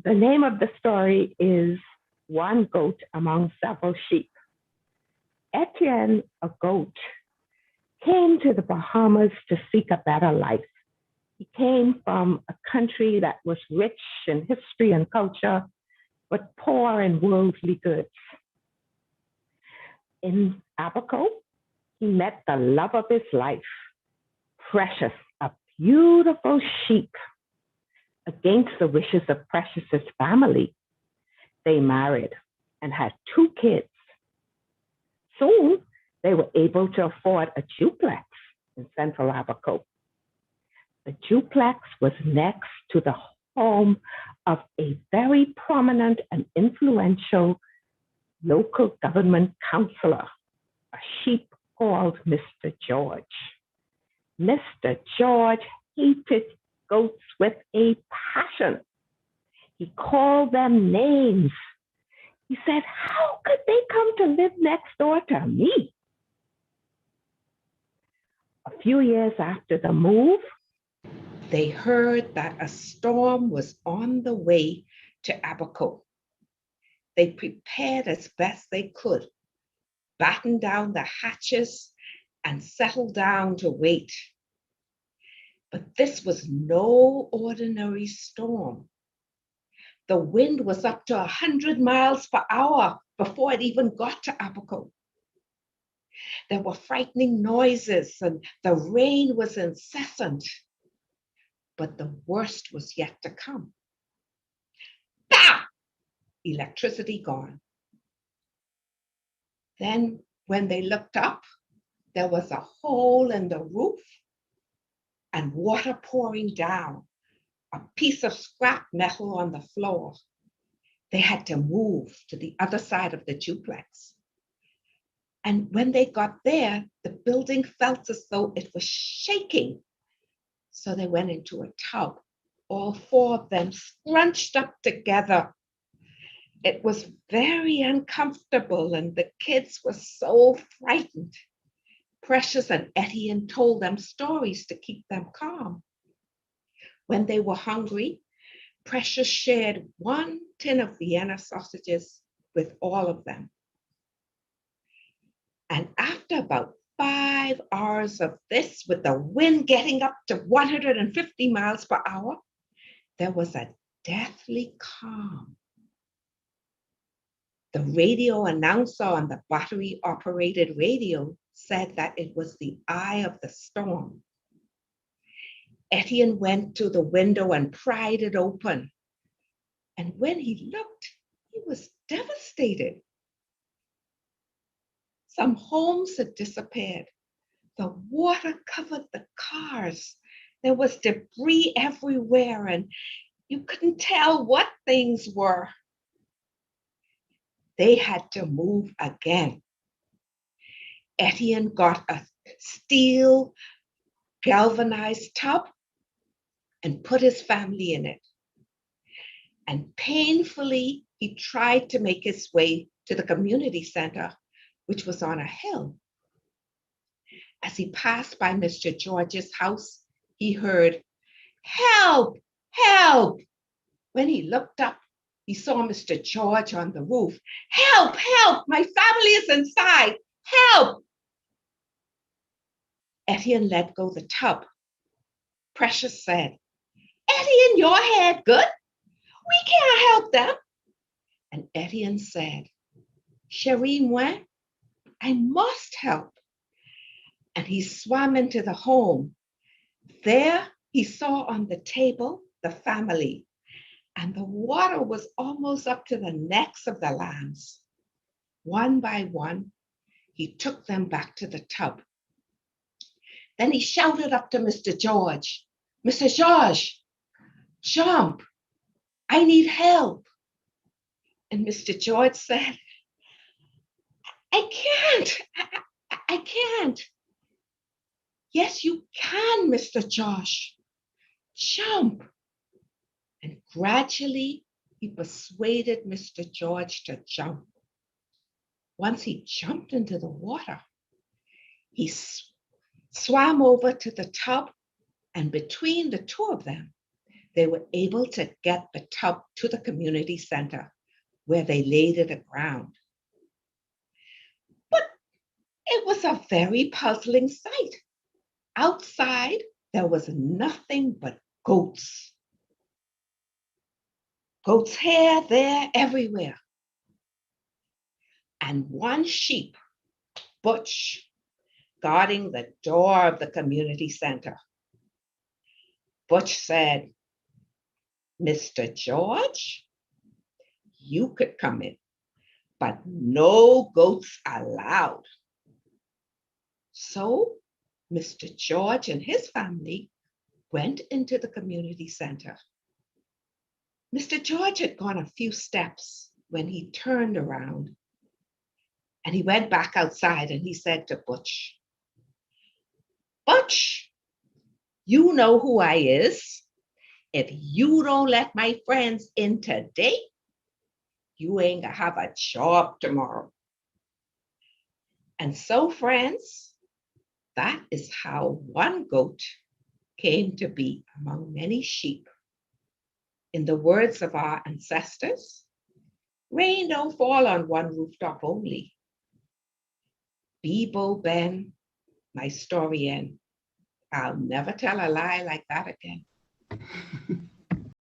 The name of the story is One Goat Among Several Sheep. Etienne, a goat, came to the Bahamas to seek a better life. He came from a country that was rich in history and culture, but poor in worldly goods. In Abaco, he met the love of his life, Precious, a beautiful sheep. Against the wishes of Precious's family, they married and had two kids. Soon, they were able to afford a duplex in Central Abaco. The duplex was next to the home of a very prominent and influential local government councillor, a sheep called Mr. George. Mr. George hated goats with a passion. He called them names. He said, how could they come to live next door to me? A few years after the move, they heard that a storm was on the way to Abaco. They prepared as best they could, battened down the hatches, and settled down to wait. But this was no ordinary storm. The wind was up to 100 miles per hour before it even got to Abaco. There were frightening noises and the rain was incessant. But the worst was yet to come. Bah! Electricity gone. Then when they looked up, there was a hole in the roof and water pouring down, a piece of scrap metal on the floor. They had to move to the other side of the duplex. And when they got there, the building felt as though it was shaking. So they went into a tub, all four of them scrunched up together. It was very uncomfortable and the kids were so frightened. Precious and Etienne told them stories to keep them calm. When they were hungry, Precious shared one tin of Vienna sausages with all of them. And after about 5 hours of this, with the wind getting up to 150 miles per hour, there was a deathly calm. The radio announcer on the battery-operated radio said that it was the eye of the storm. Etienne went to the window and pried it open. And when he looked, he was devastated. Some homes had disappeared. The water covered the cars. There was debris everywhere, and you couldn't tell what things were. They had to move again. Etienne got a steel galvanized tub and put his family in it. And painfully, he tried to make his way to the community center, which was on a hill. As he passed by Mr. George's house, he heard, "Help, help." When he looked up, he saw Mr. George on the roof. "Help, help, my family is inside, help." Etienne let go the tub. Precious said, "Etienne, your hair good? We can't help them." And Etienne said, "Chérie, moi, I must help." And he swam into the home. There he saw on the table the family, and the water was almost up to the necks of the lambs. One by one, he took them back to the tub. Then he shouted up to Mr. George, "Mr. George, jump, I need help." And Mr. George said, "I can't, I can't." "Yes, you can, Mr. Josh. Jump." And gradually, he persuaded Mr. George to jump. Once he jumped into the water, he swam over to the tub, and between the two of them, they were able to get the tub to the community center where they laid it aground. But it was a very puzzling sight. Outside, there was nothing but goats. Goats' hair there everywhere. And one sheep, Butch, guarding the door of the community center. Butch said, Mr. George, you could come in, but no goats allowed. So Mr. George and his family went into the community center. Mr. George had gone a few steps when he turned around and he went back outside and he said to Butch, Butch, you know who I is. If you don't let my friends in today, you ain't gonna have a job tomorrow. And so, friends, that is how one goat came to be among many sheep. In the words of our ancestors, rain don't fall on one rooftop only. Bebo Ben, my story end. I'll never tell a lie like that again.